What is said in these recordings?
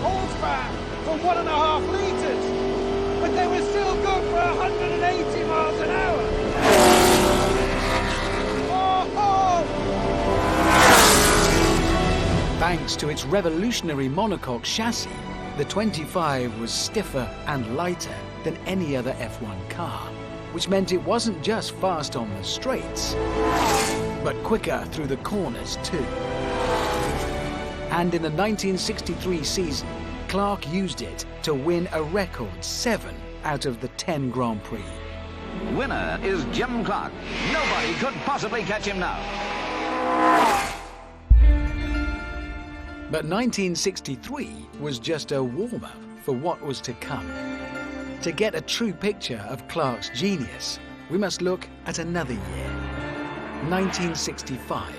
horsepower for 1.5 litres, but they were still good for 180 miles an hour. Thanks to its revolutionary monocoque chassis, the 25 was stiffer and lighter than any other F1 car, which meant it wasn't just fast on the straights, but quicker through the corners too. And in the 1963 season, Clark used it to win a record 7 out of the 10 Grand Prix. Winner is Jim Clark. Nobody could possibly catch him now. But 1963 was just a warm-up for what was to come. To get a true picture of Clark's genius, we must look at another year, 1965,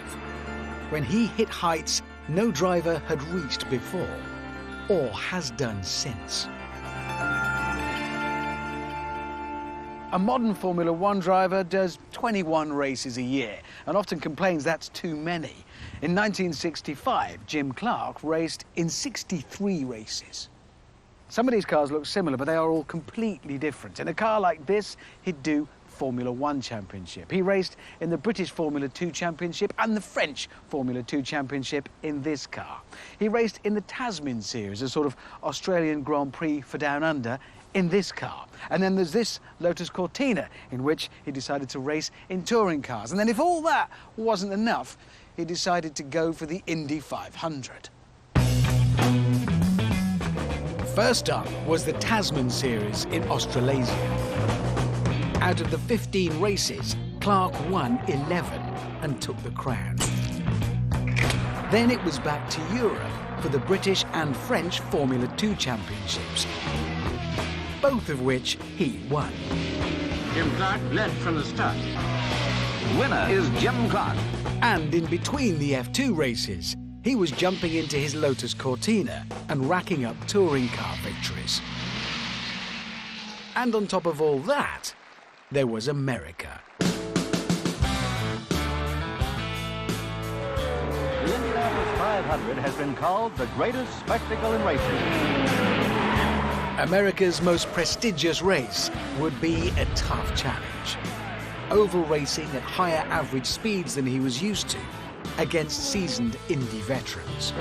when he hit heights no driver had reached before, or has done since. A modern Formula One driver does 21 races a year and often complains that's too many. In 1965, Jim Clark raced in 63 races. Some of these cars look similar, but they are all completely different. In a car like this, he'd do Formula One Championship. He raced in the British Formula 2 Championship and the French Formula 2 Championship in this car. He raced in the Tasman Series, a sort of Australian Grand Prix for Down Under, in this car. And then there's this Lotus Cortina, in which he decided to race in touring cars. And then if all that wasn't enough, he decided to go for the Indy 500. First up was the Tasman Series in Australasia. Out of the 15 races, Clark won 11 and took the crown. Then it was back to Europe for the British and French Formula 2 Championships, both of which he won. Jim Clark led from the start. Winner is Jim Clark. And in between the F2 races, he was jumping into his Lotus Cortina and racking up touring car victories. And on top of all that, there was America. The Indianapolis 500 has been called the greatest spectacle in racing. America's most prestigious race would be a tough challenge. Oval racing at higher average speeds than he was used to against seasoned Indy veterans.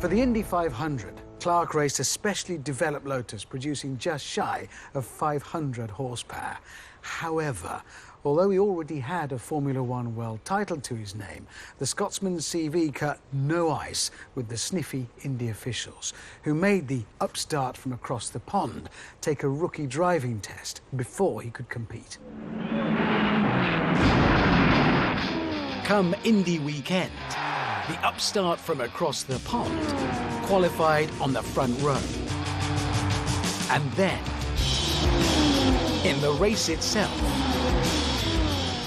For the Indy 500, Clark raced a specially developed Lotus producing just shy of 500 horsepower. However, although he already had a Formula One world title to his name, the Scotsman's CV cut no ice with the sniffy Indy officials, who made the upstart from across the pond take a rookie driving test before he could compete. Come Indy weekend, the upstart from across the pond qualified on the front row. And then, in the race itself,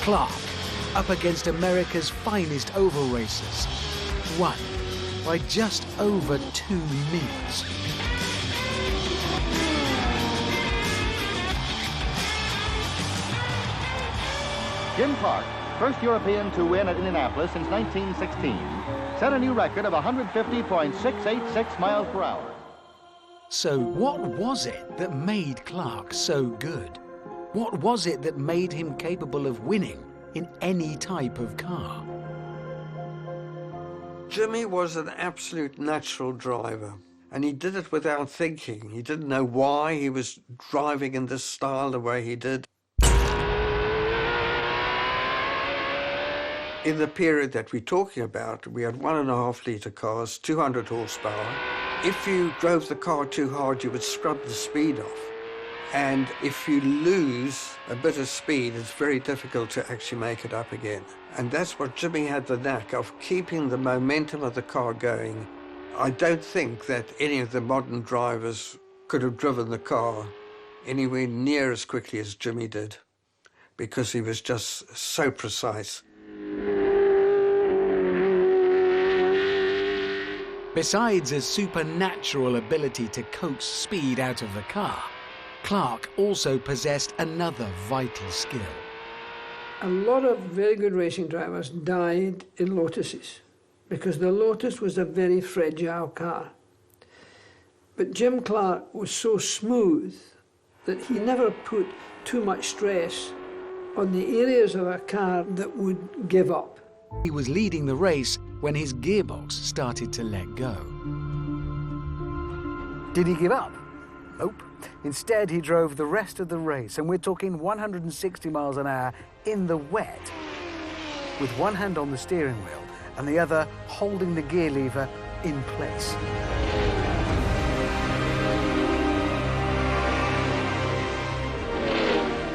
Clark, up against America's finest oval racers, won by just over 2 minutes. Jim Clark, first European to win at Indianapolis since 1916, set a new record of 150.686 miles per hour. So what was it that made Clark so good? What was it that made him capable of winning in any type of car? Jimmy was an absolute natural driver, and he did it without thinking. He didn't know why he was driving in this style the way he did. In the period that we're talking about, we had 1.5 litre cars, 200 horsepower. If you drove the car too hard, you would scrub the speed off. And if you lose a bit of speed, it's very difficult to actually make it up again. And that's what Jimmy had the knack of, keeping the momentum of the car going. I don't think that any of the modern drivers could have driven the car anywhere near as quickly as Jimmy did, because he was just so precise. Besides a supernatural ability to coax speed out of the car, Clark also possessed another vital skill. A lot of very good racing drivers died in Lotuses because the Lotus was a very fragile car. But Jim Clark was so smooth that he never put too much stress on the areas of a car that would give up. He was leading the race when his gearbox started to let go. Did he give up? Nope. Instead, he drove the rest of the race, and we're talking 160 miles an hour in the wet, with one hand on the steering wheel and the other holding the gear lever in place.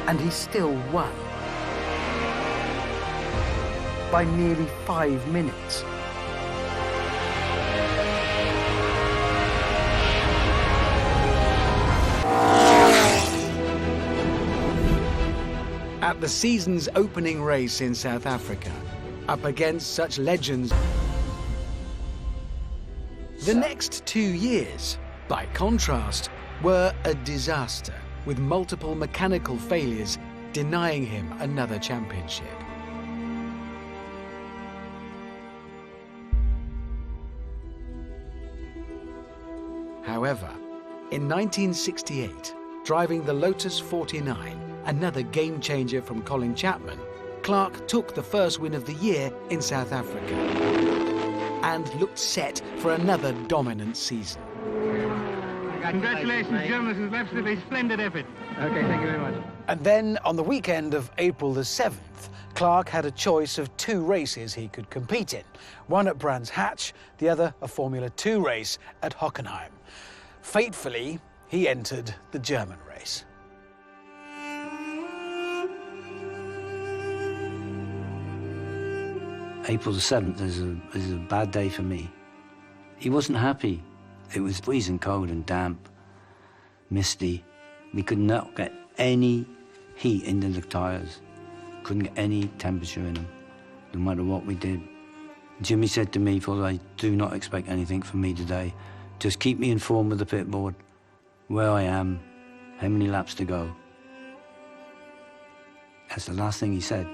And he still won by nearly 5 minutes. At the season's opening race in South Africa, up against such legends, the next 2 years, by contrast, were a disaster, with multiple mechanical failures denying him another championship. However, in 1968, driving the Lotus 49, another game-changer from Colin Chapman, Clark took the first win of the year in South Africa and looked set for another dominant season. Congratulations, Jim. This is absolutely a splendid effort. Okay, thank you very much. And then, on the weekend of April the 7th, Clark had a choice of 2 races he could compete in. One at Brands Hatch, the other a Formula 2 race at Hockenheim. Fatefully, he entered the German race. April the 7th is a bad day for me. He wasn't happy. It was freezing cold and damp, misty. We could not get any heat into the tyres. Couldn't get any temperature in them, no matter what we did. Jimmy said to me, "Father, I do not expect anything from me today. Just keep me informed with the pit board, where I am, how many laps to go." That's the last thing he said.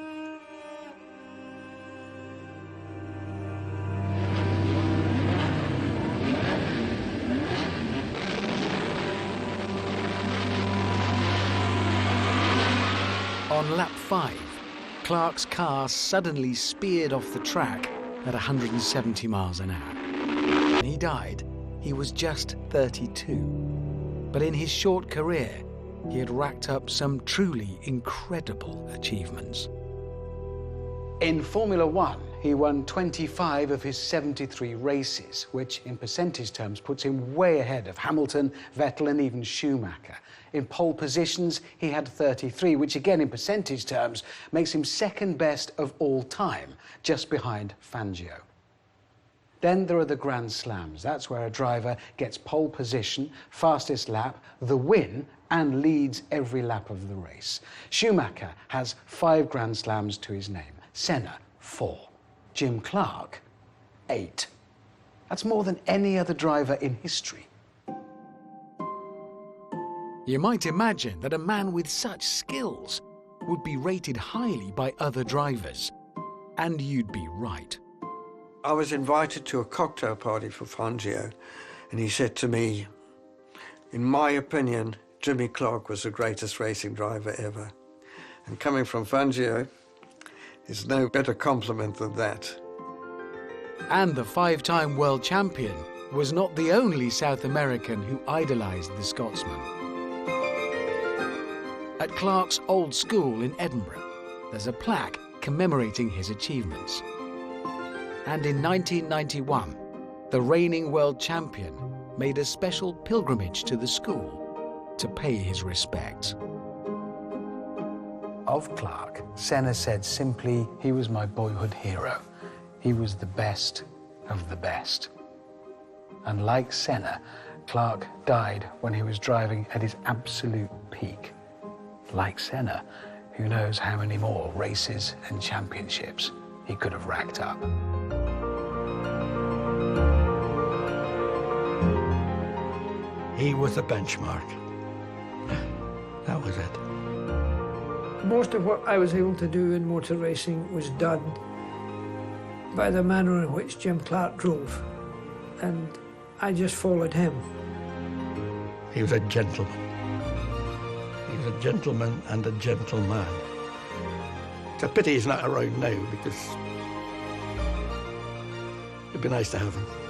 On lap 5, Clark's car suddenly speared off the track at 170 miles an hour. When he died, he was just 32. But in his short career, he had racked up some truly incredible achievements. In Formula 1, he won 25 of his 73 races, which in percentage terms puts him way ahead of Hamilton, Vettel and even Schumacher. In pole positions, he had 33, which again in percentage terms makes him second best of all time, just behind Fangio. Then there are the Grand Slams. That's where a driver gets pole position, fastest lap, the win, and leads every lap of the race. Schumacher has 5 Grand Slams to his name. Senna, 4. Jim Clark, 8. That's more than any other driver in history. You might imagine that a man with such skills would be rated highly by other drivers. And you'd be right. I was invited to a cocktail party for Fangio, and he said to me, "In my opinion, Jimmy Clark was the greatest racing driver ever." And coming from Fangio, there's no better compliment than that. And the 5-time world champion was not the only South American who idolized the Scotsman. At Clark's old school in Edinburgh, there's a plaque commemorating his achievements. And in 1991, the reigning world champion made a special pilgrimage to the school to pay his respects. Of Clark, Senna said simply, "He was my boyhood hero. He was the best of the best." And like Senna, Clark died when he was driving at his absolute peak. Like Senna, who knows how many more races and championships he could have racked up. He was a benchmark. That was it. Most of what I was able to do in motor racing was done by the manner in which Jim Clark drove, and I just followed him. He was a gentleman. He was a gentleman and a gentleman. It's a pity he's not around now, because it'd be nice to have him.